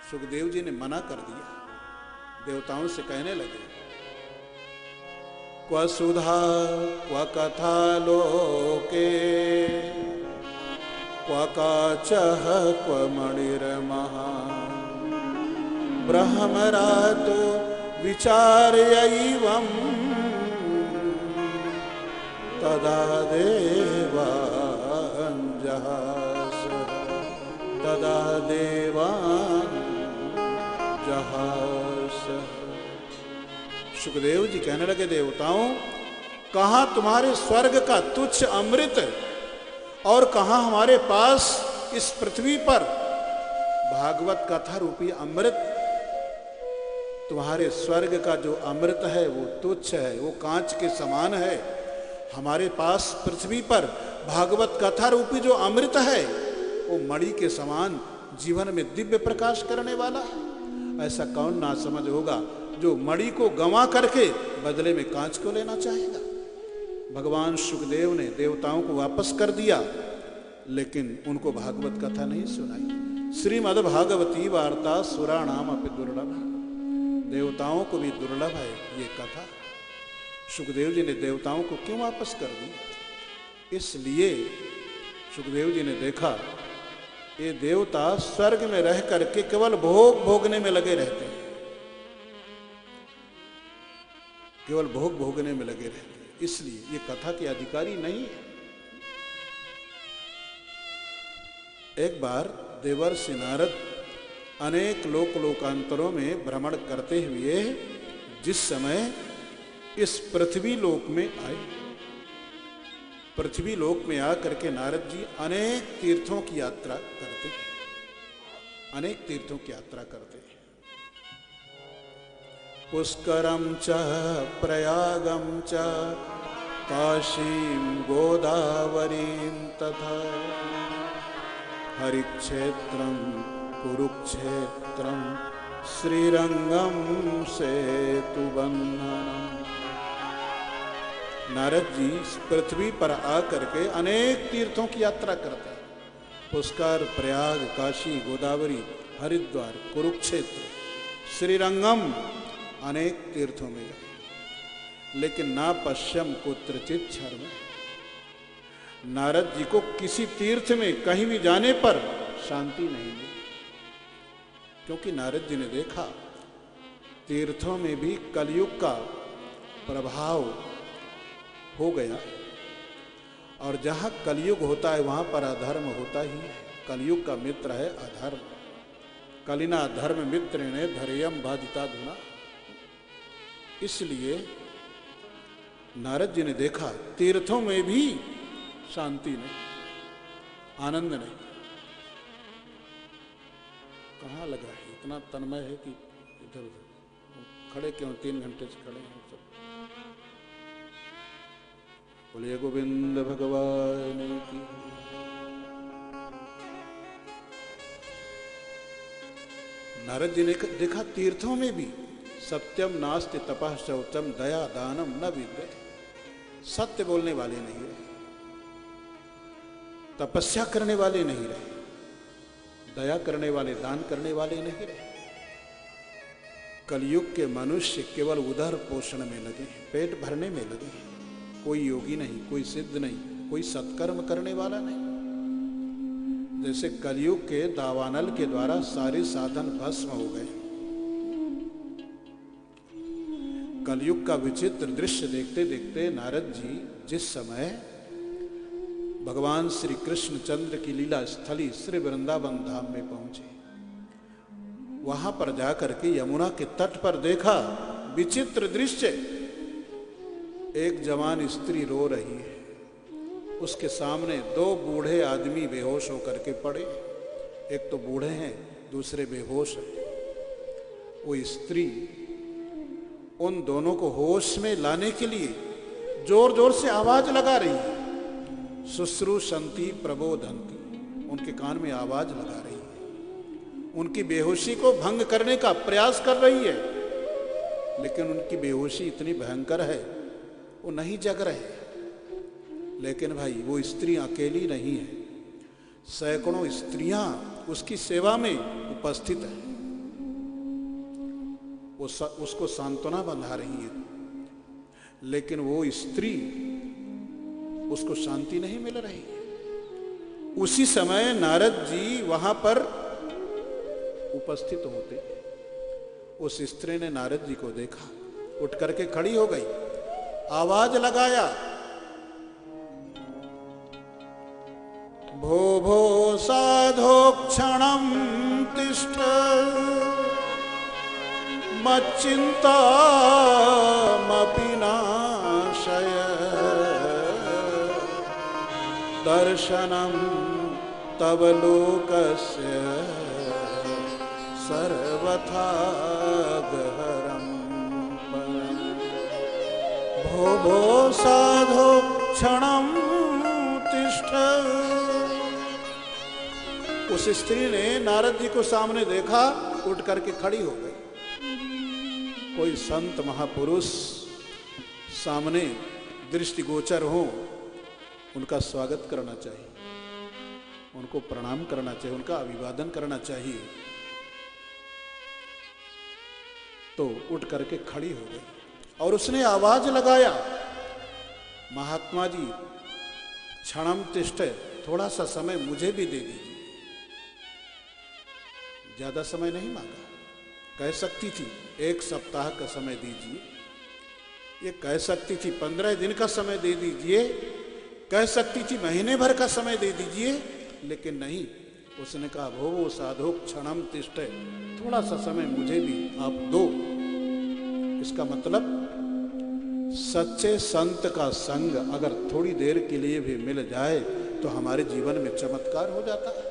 सुखदेव जी ने मना कर दिया। देवताओं से कहने लगे, क्व सुधा क्व कथा लोके क्व काचः क्व मणिर्महा ब्रह्मरातो विचार्यैवं तदा देवान् जहास तदा देवान् जहास। सुखदेव जी कहने लगे, देवताओं, कहाँ तुम्हारे स्वर्ग का तुच्छ अमृत और कहाँ हमारे पास इस पृथ्वी पर भागवत कथा रूपी अमृत। तुम्हारे स्वर्ग का जो अमृत है वो तुच्छ है, वो कांच के समान है। हमारे पास पृथ्वी पर भागवत कथा रूपी जो अमृत है वो मणि के समान जीवन में दिव्य प्रकाश करने वाला है। ऐसा कौन ना समझ होगा जो मणि को गंवा करके बदले में कांच को लेना चाहेगा। भगवान सुखदेव ने देवताओं को वापस कर दिया, लेकिन उनको भागवत कथा नहीं सुनाई। श्रीमद् भागवती वार्ता सुराणाम अपि दुर्लभ। देवताओं को भी दुर्लभ है ये कथा। सुखदेव जी ने देवताओं को क्यों वापस कर दी? इसलिए सुखदेव जी ने देखा ये देवता स्वर्ग में रह करके केवल भोग भोगने में लगे रहते हैं, केवल भोग भोगने में लगे रहते हैं, इसलिए ये कथा के अधिकारी नहीं है। एक बार देवर्षि नारद अनेक लोकांतरों में भ्रमण करते हुए जिस समय इस पृथ्वी लोक में आए, पृथ्वी लोक में आकर के नारद जी अनेक तीर्थों की यात्रा करते, अनेक तीर्थों की यात्रा करते। पुष्करम च प्रयागम च काशीं गोदावरीं तथा हरिक्षेत्रम कुरुक्षेत्रम श्रीरंगम सेतुबंधनम। नारद जी पृथ्वी पर आकर के अनेक तीर्थों की यात्रा करते हैं। पुष्कर, प्रयाग, काशी, गोदावरी, हरिद्वार, कुरुक्षेत्र, श्रीरंगम, अनेक तीर्थों में गए, लेकिन ना पश्यम कुत्रचित शर्म। नारद जी को किसी तीर्थ में कहीं भी जाने पर शांति नहीं मिली, क्योंकि नारद जी ने देखा तीर्थों में भी कलयुग का प्रभाव हो गया, और जहां कलयुग होता है वहां पर अधर्म होता ही है। कलयुग का मित्र है अधर्म। कलिना धर्म मित्र ने धैर्यम बाधिता धुना। इसलिए नारद जी ने देखा तीर्थों में भी शांति नहीं, आनंद नहीं। कहाँ लगा है, इतना तन्मय है कि इधर उधर खड़े क्यों, 3 घंटे से खड़े हैं सब। बोलिए गोविंद भगवान की। नारद जी ने देखा तीर्थों में भी सत्यम नास्ति तपः शौचम दया दानम न विद्ये। सत्य बोलने वाले नहीं रहे, तपस्या करने वाले नहीं रहे, दया करने वाले, दान करने वाले नहीं रहे। कलयुग के मनुष्य केवल उदर पोषण में लगे हैं, पेट भरने में लगे हैं। कोई योगी नहीं, कोई सिद्ध नहीं, कोई सत्कर्म करने वाला नहीं। जैसे कलयुग के दावानल के द्वारा सारे साधन भस्म हो गए। कलयुग का विचित्र दृश्य देखते देखते नारद जी जिस समय भगवान श्री कृष्ण चंद्र की लीला स्थली श्री वृंदावन धाम में पहुंचे, वहां पर जाकर के यमुना के तट पर देखा विचित्र दृश्य। एक जवान स्त्री रो रही है, उसके सामने 2 बूढ़े आदमी बेहोश होकर के पड़े। एक तो बूढ़े हैं, दूसरे बेहोश हैं। वो स्त्री उन दोनों को होश में लाने के लिए जोर जोर से आवाज लगा रही है। शुश्रूषन्ति प्रबोधन्ति, उनके कान में आवाज लगा रही है, उनकी बेहोशी को भंग करने का प्रयास कर रही है। लेकिन उनकी बेहोशी इतनी भयंकर है, वो नहीं जग रहे। लेकिन भाई वो स्त्री अकेली नहीं है, सैकड़ों स्त्रियां उसकी सेवा में उपस्थित हैं। उसको सांत्वना बंधा रही है, लेकिन वो स्त्री उसको शांति नहीं मिल रही है। उसी समय नारद जी वहां पर उपस्थित होते, उस स्त्री ने नारद जी को देखा, उठ करके खड़ी हो गई, आवाज लगाया, भो भो साधो क्षणं तिष्ठ मच्चिन्तामपि नाशय दर्शनं तव लोकस्य सर्वथा गहरं परम्। भो भो साधो क्षणं तिष्ठ। उस स्त्री ने नारद जी को सामने देखा, उठ करके खड़ी हो गई। कोई संत महापुरुष सामने दृष्टिगोचर हो, उनका स्वागत करना चाहिए, उनको प्रणाम करना चाहिए, उनका अभिवादन करना चाहिए। तो उठ करके खड़ी हो गई और उसने आवाज लगाया, महात्मा जी क्षणम तिष्ठ, थोड़ा सा समय मुझे भी दे दीजिए। ज्यादा समय नहीं मांगा, कह सकती थी 1 सप्ताह का समय दीजिए, ये कह सकती थी 15 दिन का समय दे दीजिए, कह सकती थी महीने भर का समय दे दीजिए, लेकिन नहीं, उसने कहा भो साधो क्षणम तिष्ठ, थोड़ा सा समय मुझे भी आप दो। इसका मतलब सच्चे संत का संग अगर थोड़ी देर के लिए भी मिल जाए तो हमारे जीवन में चमत्कार हो जाता है।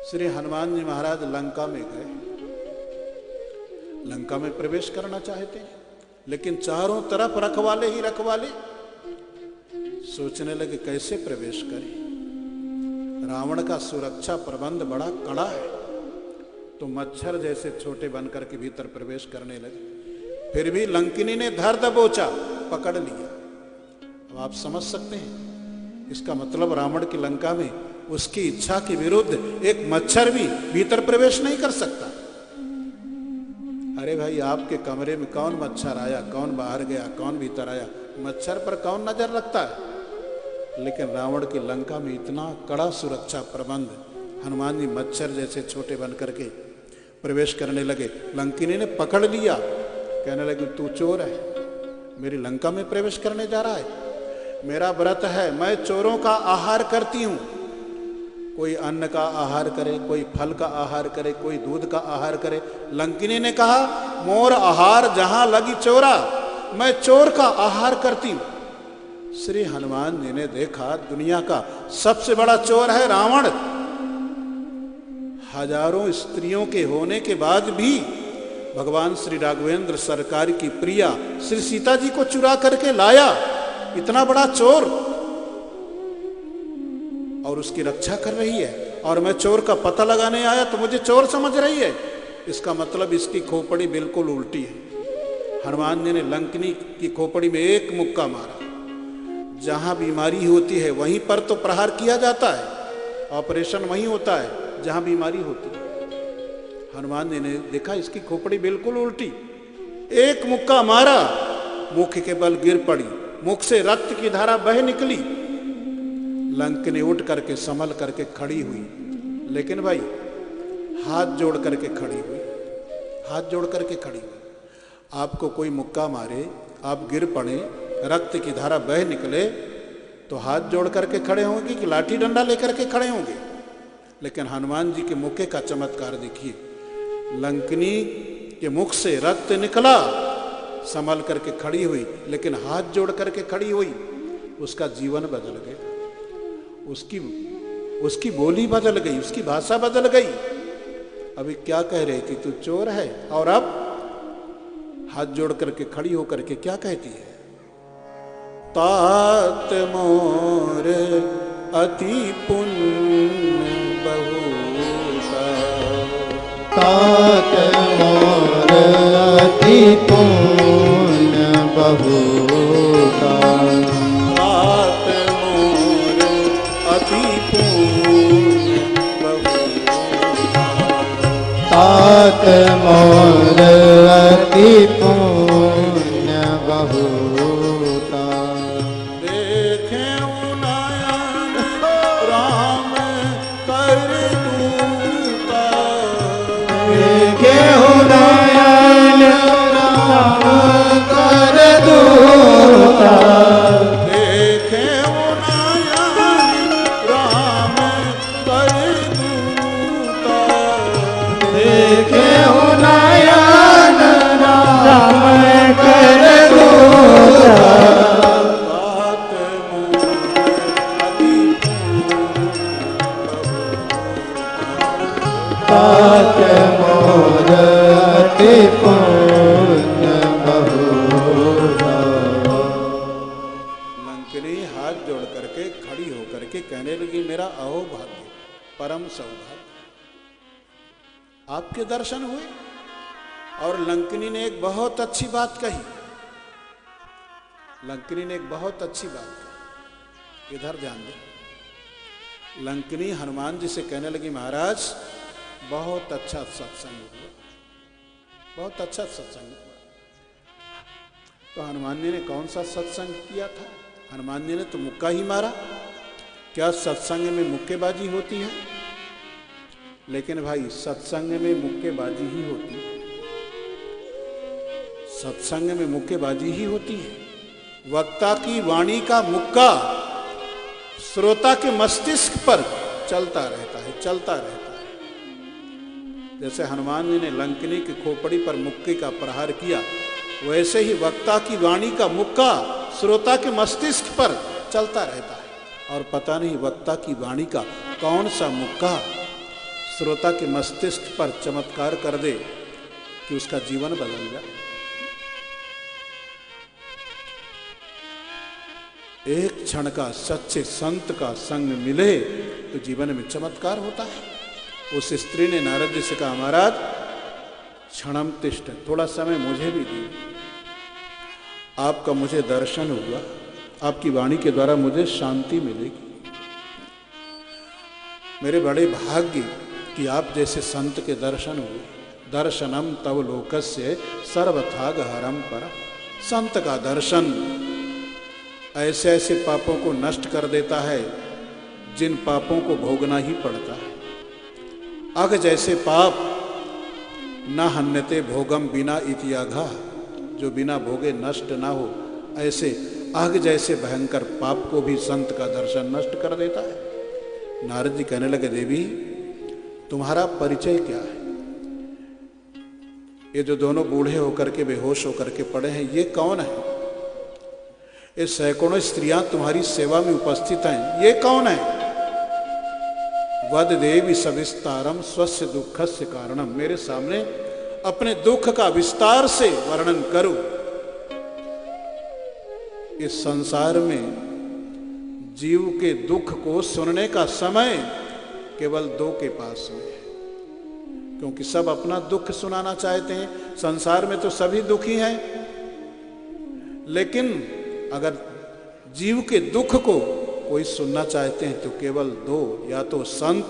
श्री हनुमान जी महाराज लंका में गए, लंका में प्रवेश करना चाहते हैं, लेकिन चारों तरफ रखवाले ही रखवाले। सोचने लगे कैसे प्रवेश करें, रावण का सुरक्षा प्रबंध बड़ा कड़ा है, तो मच्छर जैसे छोटे बनकर के भीतर प्रवेश करने लगे। फिर भी लंकिनी ने धर दबोचा, पकड़ लिया। अब आप समझ सकते हैं, इसका मतलब रावण की लंका में उसकी इच्छा के विरुद्ध एक मच्छर भी भीतर प्रवेश नहीं कर सकता। अरे भाई, आपके कमरे में कौन मच्छर आया, कौन बाहर गया, कौन भीतर आया, मच्छर पर कौन नजर रखता है। लेकिन रावण की लंका में इतना कड़ा सुरक्षा प्रबंध, हनुमान जी मच्छर जैसे छोटे बन करके प्रवेश करने लगे। लंकिनी ने पकड़ लिया, कहने लगी तू चोर है, मेरी लंका में प्रवेश करने जा रहा है। मेरा व्रत है, मैं चोरों का आहार करती हूं। कोई अन्न का आहार करे, कोई फल का आहार करे, कोई दूध का आहार करे। लंकिनी ने कहा मोर आहार जहां लगी चोरा, मैं चोर का आहार करती हूं। श्री हनुमान जी ने देखा दुनिया का सबसे बड़ा चोर है रावण। हजारों स्त्रियों के होने के बाद भी भगवान श्री राघवेंद्र सरकार की प्रिया श्री सीता जी को चुरा करके लाया, इतना बड़ा चोर, और उसकी रक्षा कर रही है। और मैं चोर का पता लगाने आया तो मुझे चोर समझ रही है। इसका मतलब इसकी खोपड़ी बिल्कुल उल्टी है। हनुमान जी ने लंकिनी की खोपड़ी में एक मुक्का मारा। जहां बीमारी होती है वहीं पर तो प्रहार किया जाता है, ऑपरेशन वहीं होता है जहां बीमारी होती है। हनुमान जी ने देखा इसकी खोपड़ी बिल्कुल उल्टी, एक मुक्का मारा, मुख के बल गिर पड़ी, मुख से रक्त की धारा बह निकली। लंकिनी उठ करके संभल करके खड़ी हुई, लेकिन भाई हाथ जोड़ करके खड़ी हुई, हाथ जोड़ करके खड़ी हुई। आपको कोई मुक्का मारे, आप गिर पड़े, रक्त की धारा बह निकले, तो हाथ जोड़ करके खड़े होंगे कि लाठी डंडा लेकर के खड़े होंगे। लेकिन हनुमान जी के मुक्के का चमत्कार देखिए, लंकिनी के मुख से रक्त निकला, संभल करके खड़ी हुई, लेकिन हाथ जोड़ करके खड़ी हुई। उसका जीवन बदल गया, उसकी बोली बदल गई, उसकी भाषा बदल गई। अभी क्या कह रही थी, तू चोर है, और अब हाथ जोड़ करके खड़ी होकर के क्या कहती है, तात मोर अति पुण्य बहुता, तात मोर अति पुण्य बहुता, तात मोर अति पुण्य बहुता, तात मोर अति पुण्य बहुता। देखे नयन राम कर दूता, देखे नयन राम कर दूता। देखे नयन राम कर दूता, देखे नयन राम कर दूता। तात मोर अति तात मोर अति पुण्य बहुता। लंकनी हाथ जोड़ करके खड़ी होकर के कहने लगी, मेरा अहोभाग्य, परम सौभाग्य, आपके दर्शन हुए। और लंकनी ने एक बहुत अच्छी बात कही। लंकनी ने एक बहुत अच्छी बात कही, इधर ध्यान दे। लंकनी हनुमान जी से कहने लगी, महाराज बहुत अच्छा सत्संग हुआ, बहुत अच्छा सत्संग हुआ। तो हनुमान जी ने कौन सा सत्संग किया था? हनुमान जी ने तो मुक्का ही मारा। क्या सत्संग में मुक्केबाजी होती है? लेकिन भाई सत्संग में मुक्केबाजी ही होती है, सत्संग में मुक्केबाजी ही होती है। वक्ता की वाणी का मुक्का श्रोता के मस्तिष्क पर चलता रहता है, चलता रहता है। जैसे हनुमान जी ने लंकनी की खोपड़ी पर मुक्के का प्रहार किया, वैसे ही वक्ता की वाणी का मुक्का श्रोता के मस्तिष्क पर चलता रहता है। और पता नहीं वक्ता की वाणी का कौन सा मुक्का श्रोता के मस्तिष्क पर चमत्कार कर दे कि उसका जीवन बदल जाए। एक क्षण का सच्चे संत का संग मिले तो जीवन में चमत्कार होता है। उस स्त्री ने नारद जी से कहा, महाराज क्षणम तिष्ठ, थोड़ा समय मुझे भी दीजिए। आपका मुझे दर्शन हुआ, आपकी वाणी के द्वारा मुझे शांति मिलेगी। मेरे बड़े भाग्य कि आप जैसे संत के दर्शन हुए। दर्शनम तव लोकस्य सर्वथाग हरम परम। संत का दर्शन ऐसे ऐसे पापों को नष्ट कर देता है जिन पापों को भोगना ही पड़ता है। अघ जैसे पाप न हन्यते भोगम बिना इतियाघा, जो बिना भोगे नष्ट ना हो, ऐसे आग जैसे भयंकर पाप को भी संत का दर्शन नष्ट कर देता है। नारद जी कहने लगे, देवी तुम्हारा परिचय क्या है? ये जो दोनों बूढ़े होकर के बेहोश होकर के पड़े हैं, ये कौन है? ये सैकड़ों स्त्रियां तुम्हारी सेवा में उपस्थित हैं, ये कौन है? वद देवी सविस्तारम स्वस्य दुखस्य कारणम, मेरे सामने अपने दुख का विस्तार से वर्णन करो। इस संसार में जीव के दुख को सुनने का समय केवल दो के पास में है, क्योंकि सब अपना दुख सुनाना चाहते हैं। संसार में तो सभी दुखी हैं, लेकिन अगर जीव के दुख को कोई सुनना चाहते हैं तो केवल दो, या तो संत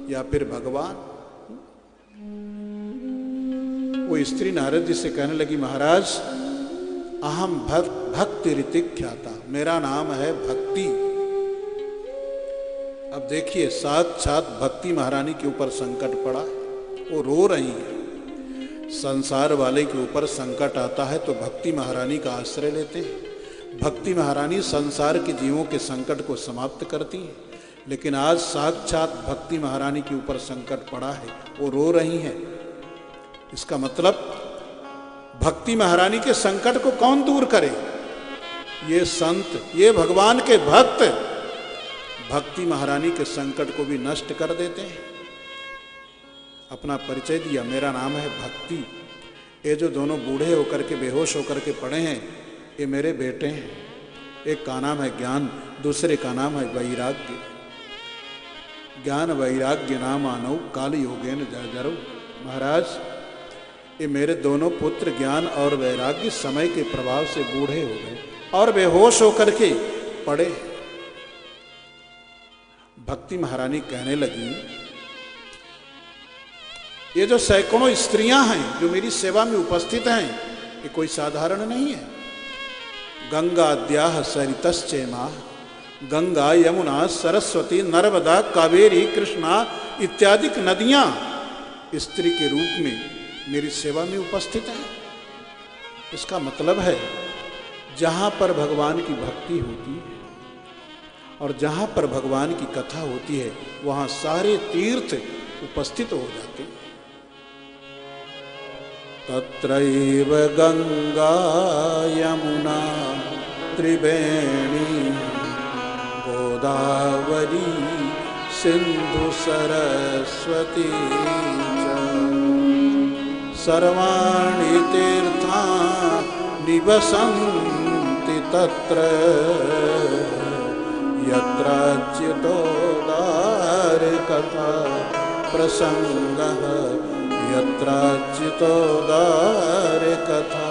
या फिर भगवान। वो स्त्री नारद जी से कहने लगी, महाराज अहम भक्ति ऋतिक ख्याता, मेरा नाम है भक्ति। अब देखिए साक्षात भक्ति महारानी के ऊपर संकट पड़ा है, वो रो रही है। संसार वाले के ऊपर संकट आता है तो भक्ति महारानी का आश्रय लेते हैं। भक्ति महारानी संसार के जीवों के संकट को समाप्त करती है, लेकिन आज साक्षात भक्ति महारानी के ऊपर संकट पड़ा है, वो रो रही हैं। इसका मतलब भक्ति महारानी के संकट को कौन दूर करे? ये संत, ये भगवान के भक्त भक्ति महारानी के संकट को भी नष्ट कर देते हैं। अपना परिचय दिया, मेरा नाम है भक्ति। ये जो दोनों बूढ़े होकर के बेहोश होकर के पड़े हैं, ये मेरे बेटे हैं। एक का नाम है ज्ञान, दूसरे का नाम है वैराग्य। ज्ञान वैराग्य नाम आनौ काल योगेन जर्जरौ। महाराज ये मेरे दोनों पुत्र ज्ञान और वैराग्य समय के प्रभाव से बूढ़े हो गए और बेहोश होकर के पड़े। भक्ति महारानी कहने लगी, ये जो सैकड़ों स्त्रियां हैं जो मेरी सेवा में उपस्थित हैं, ये कोई साधारण नहीं है। गंगाद्याः सरितश्चैमा, गंगा यमुना सरस्वती नर्मदा कावेरी कृष्णा इत्यादि नदियां स्त्री के रूप में मेरी सेवा में उपस्थित हैं। इसका मतलब है जहां पर भगवान की भक्ति होती है और जहां पर भगवान की कथा होती है वहां सारे तीर्थ उपस्थित हो जाते हैं। तत्रैव गंगा यमुना त्रिवेणी गोदावरी सिंधु सरस्वती च सर्वाणि तीर्थानि निवसन्ति तत्र यत्राच्युतोदार कथा प्रसंगः यत्राच्युतोदार कथा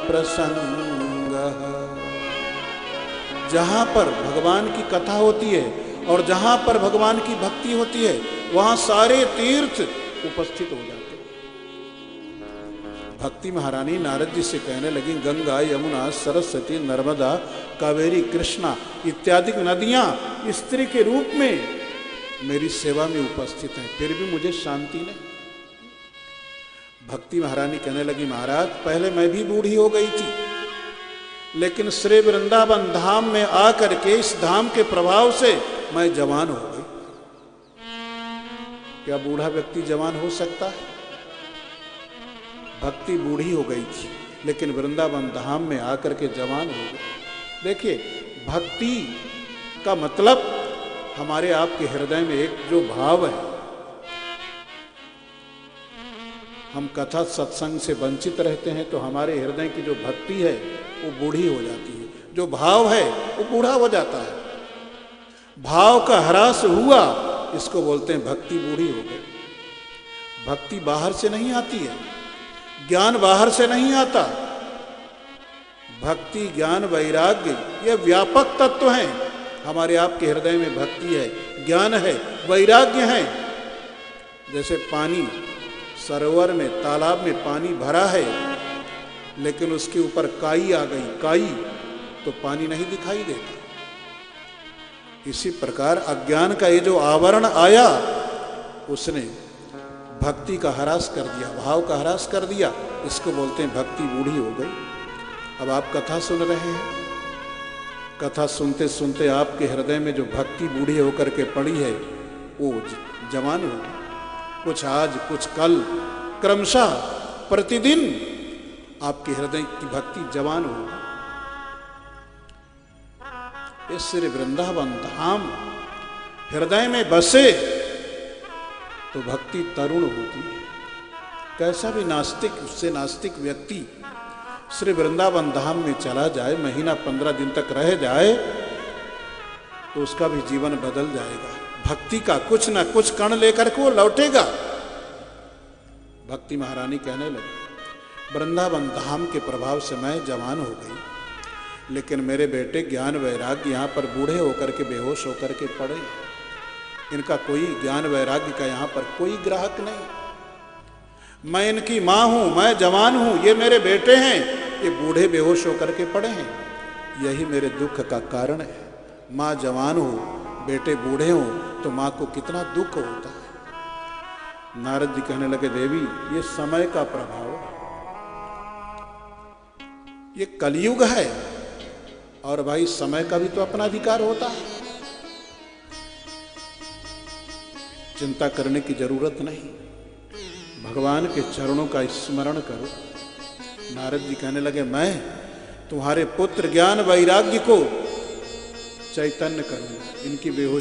प्रसंगः। जहां पर भगवान की कथा होती है और जहां पर भगवान की भक्ति होती है वहां सारे तीर्थ उपस्थित हो जाते हैं। भक्ति महारानी नारद जी से कहने लगी, गंगा यमुना सरस्वती नर्मदा कावेरी कृष्णा इत्यादि नदियां स्त्री के रूप में मेरी सेवा में उपस्थित हैं, फिर भी मुझे शांति नहीं। भक्ति महारानी कहने लगी, महाराज पहले मैं भी बूढ़ी हो गई थी, लेकिन श्री वृंदावन धाम में आकर के इस धाम के प्रभाव से मैं जवान हो गई। क्या बूढ़ा व्यक्ति जवान हो सकता है? भक्ति बूढ़ी हो गई थी लेकिन वृंदावन धाम में आकर के जवान हो गई। देखिए, भक्ति का मतलब हमारे आपके हृदय में एक जो भाव है, हम कथा सत्संग से वंचित रहते हैं तो हमारे हृदय की जो भक्ति है वो बूढ़ी हो जाती है, जो भाव है वो बूढ़ा हो जाता है। भाव का ह्रास हुआ, इसको बोलते हैं भक्ति बूढ़ी हो गई। भक्ति बाहर से नहीं आती है, ज्ञान बाहर से नहीं आता। भक्ति ज्ञान वैराग्य ये व्यापक तत्व हैं। हमारे आपके हृदय में भक्ति है, ज्ञान है, वैराग्य है। जैसे पानी सरोवर में, तालाब में पानी भरा है लेकिन उसके ऊपर काई आ गई, काई तो पानी नहीं दिखाई देता। इसी प्रकार अज्ञान का ये जो आवरण आया उसने भक्ति का ह्रास कर दिया, भाव का ह्रास कर दिया। इसको बोलते हैं भक्ति बूढ़ी हो गई। अब आप कथा सुन रहे हैं, कथा सुनते सुनते आपके हृदय में जो भक्ति बूढ़ी होकर के पड़ी है वो जवान होगी। कुछ आज कुछ कल, क्रमशः प्रतिदिन आपके हृदय की भक्ति जवान होगी। इस श्री वृंदावन धाम हृदय में बसे तो भक्ति तरुण होती है। कैसा भी नास्तिक, उससे नास्तिक व्यक्ति श्री वृंदावन धाम में चला जाए, महीना 15 दिन तक रह जाए तो उसका भी जीवन बदल जाएगा। भक्ति का कुछ ना कुछ कण लेकर के वो लौटेगा। भक्ति महारानी कहने लगी, वृंदावन धाम के प्रभाव से मैं जवान हो गई, लेकिन मेरे बेटे ज्ञान वैराग्य यहाँ पर बूढ़े होकर के बेहोश होकर के पड़े। इनका कोई ज्ञान वैराग्य का यहाँ पर कोई ग्राहक नहीं। मैं इनकी माँ हूँ, मैं जवान हूँ, ये मेरे बेटे हैं, ये बूढ़े बेहोश होकर के पड़े हैं। यही मेरे दुख का कारण है। माँ जवान हो, बेटे बूढ़े हो तो माँ को कितना दुख होता है। नारद जी कहने लगे, देवी ये समय का प्रभाव है, ये कलयुग है और भाई समय का भी तो अपना अधिकार होता है। चिंता करने की जरूरत नहीं, भगवान के चरणों का स्मरण करो। नारद जी कहने लगे, मैं तुम्हारे पुत्र ज्ञान वैराग्य को चैतन्य करूंगा, इनकी बेहोशी